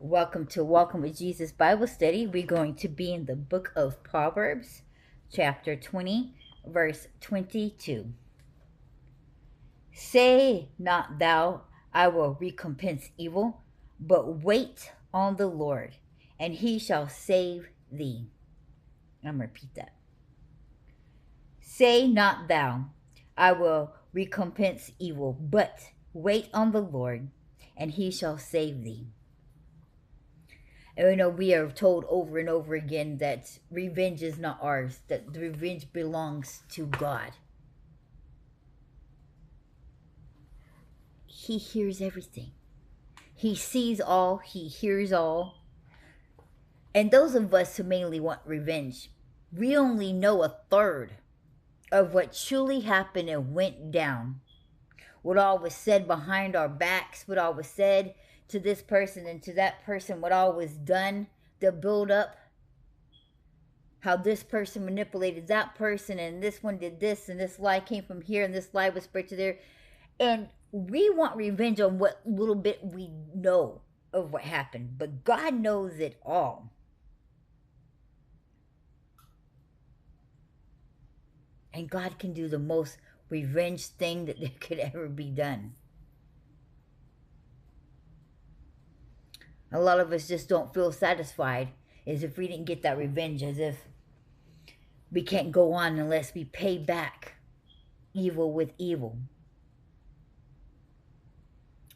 Welcome to Walking with Jesus Bible Study. We're going to be in the book of Proverbs, chapter 20, verse 22. Say not thou, I will recompense evil, but wait on the Lord, and he shall save thee. I'm going to repeat that. Say not thou, I will recompense evil, but wait on the Lord, and he shall save thee. And we are told over and over again that revenge is not ours, that the revenge belongs to God. He hears everything. He sees all, he hears all. And those of us who mainly want revenge, we only know a third of what truly happened and went down. What all was said behind our backs, what all was said to this person and to that person, what all was done, the build up, how this person manipulated that person, and this one did this, and this lie came from here, and this lie was spread to there. And we want revenge on what little bit we know of what happened, but God knows it all. And God can do the most revenge thing that there could ever be done. A lot of us just don't feel satisfied as if we didn't get that revenge, as if we can't go on unless we pay back evil with evil.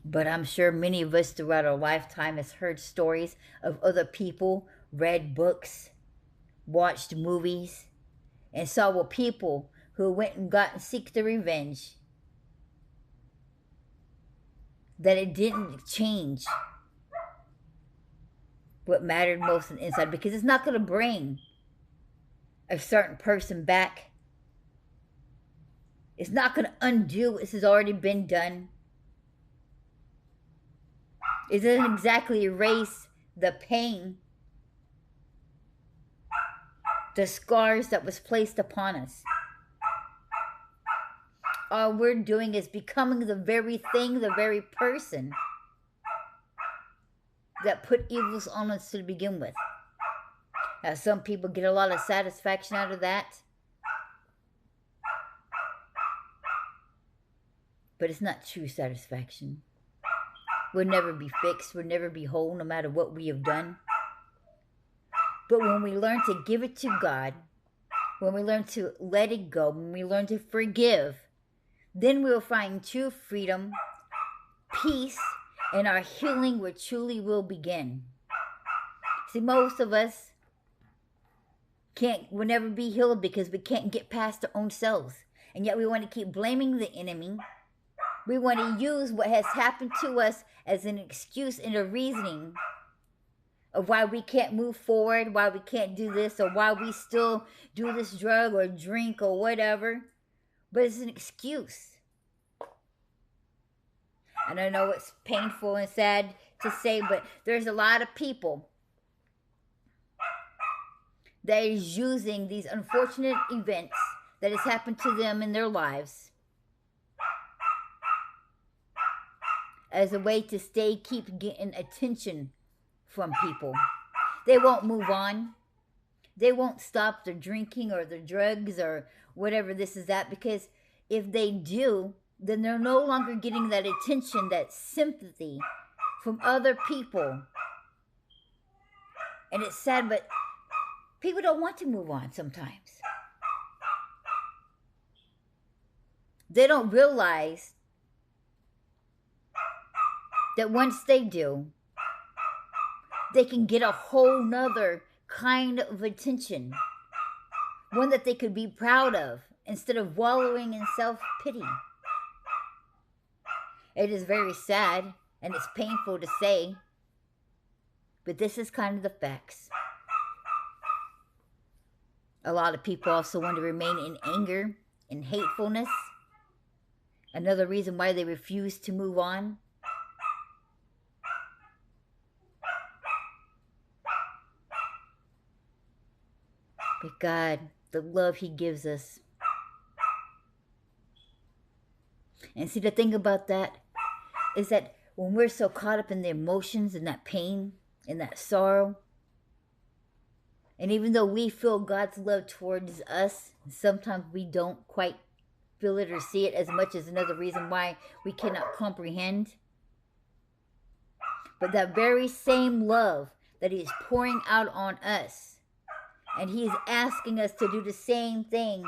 But I'm sure many of us throughout our lifetime has heard stories of other people, read books, watched movies, and saw what people who went and got and seek the revenge, that it didn't change what mattered most on the inside, because it's not going to bring a certain person back. It's not going to undo what has already been done. It doesn't exactly erase the pain, the scars that was placed upon us. All we're doing is becoming the very thing, the very person that put evils on us to begin with. Now, some people get a lot of satisfaction out of that, but it's not true satisfaction. We'll never be fixed. We'll never be whole, no matter what we have done. But when we learn to give it to God, when we learn to let it go, when we learn to forgive, then we'll find true freedom, peace, and our healing will truly will begin. See, most of us will never be healed because we can't get past our own selves. And yet we want to keep blaming the enemy. We want to use what has happened to us as an excuse and a reasoning of why we can't move forward, why we can't do this, or why we still do this drug or drink or whatever. But it's an excuse. And I know it's painful and sad to say, but there's a lot of people that is using these unfortunate events that has happened to them in their lives as a way to keep getting attention from people. They won't move on. They won't stop their drinking or their drugs or whatever this is that, because if they do, then they're no longer getting that attention, that sympathy from other people. And it's sad, but people don't want to move on sometimes. They don't realize that once they do, they can get a whole nother kind of attention. One that they could be proud of instead of wallowing in self-pity. It is very sad and it's painful to say, but this is kind of the facts. A lot of people also want to remain in anger and hatefulness. Another reason why they refuse to move on. But God, the love He gives us. And see, the thing about that is that when we're so caught up in the emotions and that pain, in that sorrow. And even though we feel God's love towards us, sometimes we don't quite feel it or see it as much as another reason why we cannot comprehend. But that very same love that He is pouring out on us, and He is asking us to do the same thing,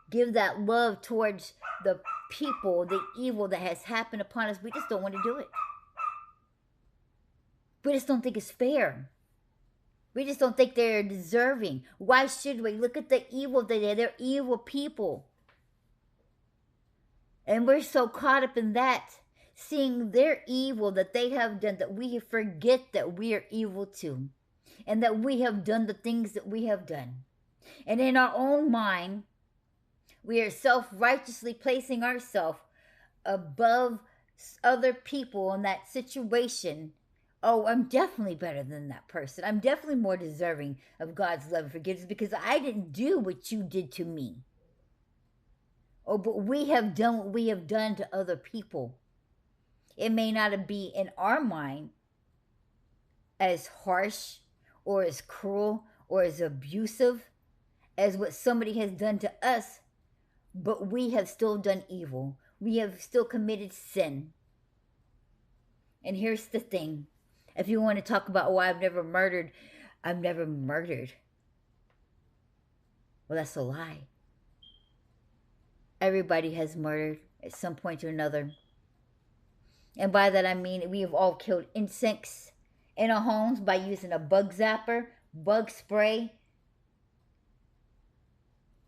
give that love towards the people, the evil that has happened upon us. We just don't want to do it. We just don't think it's fair. We just don't think they're deserving. Why should we? Look at the evil they're evil people. And we're so caught up in that, seeing their evil that they have done, that we forget that we are evil too. And that we have done the things that we have done. And in our own mind, we are self-righteously placing ourselves above other people in that situation. Oh, I'm definitely better than that person. I'm definitely more deserving of God's love and forgiveness because I didn't do what you did to me. Oh, but we have done what we have done to other people. It may not be in our mind as harsh or as cruel or as abusive as what somebody has done to us, but we have still done evil. We have still committed sin. And here's the thing. If you want to talk about, oh, I've never murdered. Well, that's a lie. Everybody has murdered at some point or another. And by that I mean we have all killed insects in our homes by using a bug zapper, bug spray,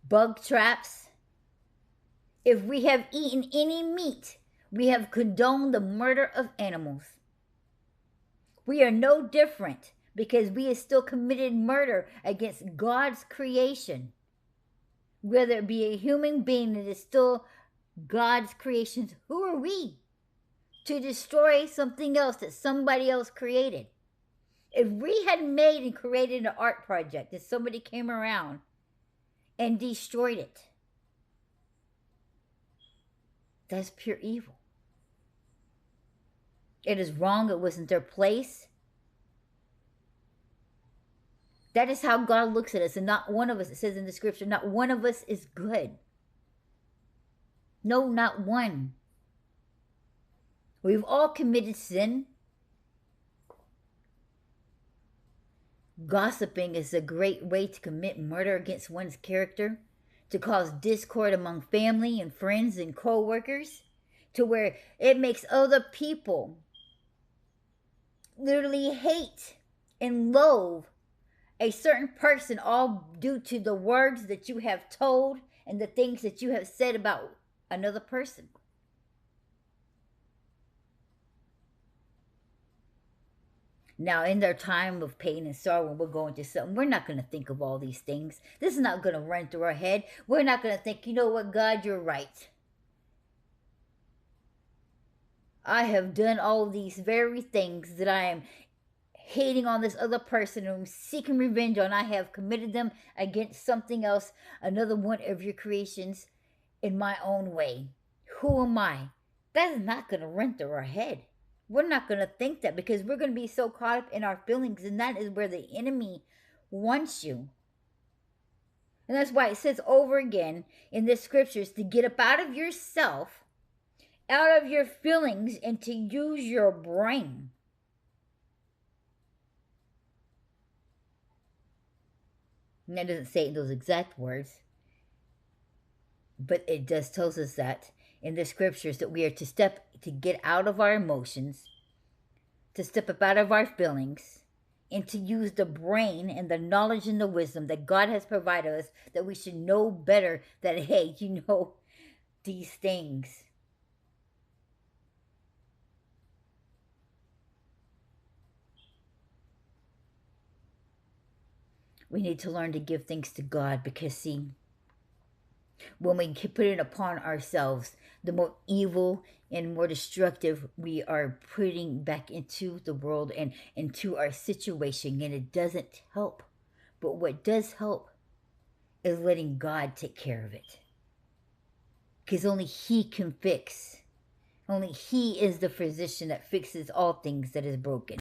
bug traps. If we have eaten any meat, we have condoned the murder of animals. We are no different because we have still committed murder against God's creation. Whether it be a human being that is still God's creation, who are we to destroy something else that somebody else created? If we had made and created an art project and somebody came around and destroyed it, that's pure evil. It is wrong. It wasn't their place. That is how God looks at us. And not one of us, it says in the scripture, not one of us is good. No, not one. We've all committed sin. Gossiping is a great way to commit murder against one's character, to cause discord among family and friends and co-workers, to where it makes other people literally hate and loathe a certain person, all due to the words that you have told and the things that you have said about another person. Now, in their time of pain and sorrow, when we're going through something, we're not going to think of all these things. This is not going to run through our head. We're not going to think, you know what, God, you're right. I have done all these very things that I am hating on this other person and I'm seeking revenge on. I have committed them against something else, another one of your creations, in my own way. Who am I? That is not going to run through our head. We're not going to think that because we're going to be so caught up in our feelings, and that is where the enemy wants you. And that's why it says over again in the scriptures to get up out of yourself, out of your feelings, and to use your brain. And that doesn't say it in those exact words, but it does tells us that in the scriptures that we are to get out of our emotions, to step up out of our feelings, and to use the brain and the knowledge and the wisdom that God has provided us, that we should know better that, hey, you know, these things. We need to learn to give thanks to God because, see, when we put it upon ourselves, the more evil and more destructive we are putting back into the world and into our situation, and it doesn't help. But what does help is letting God take care of it. Because only He can fix. Only He is the physician that fixes all things that is broken.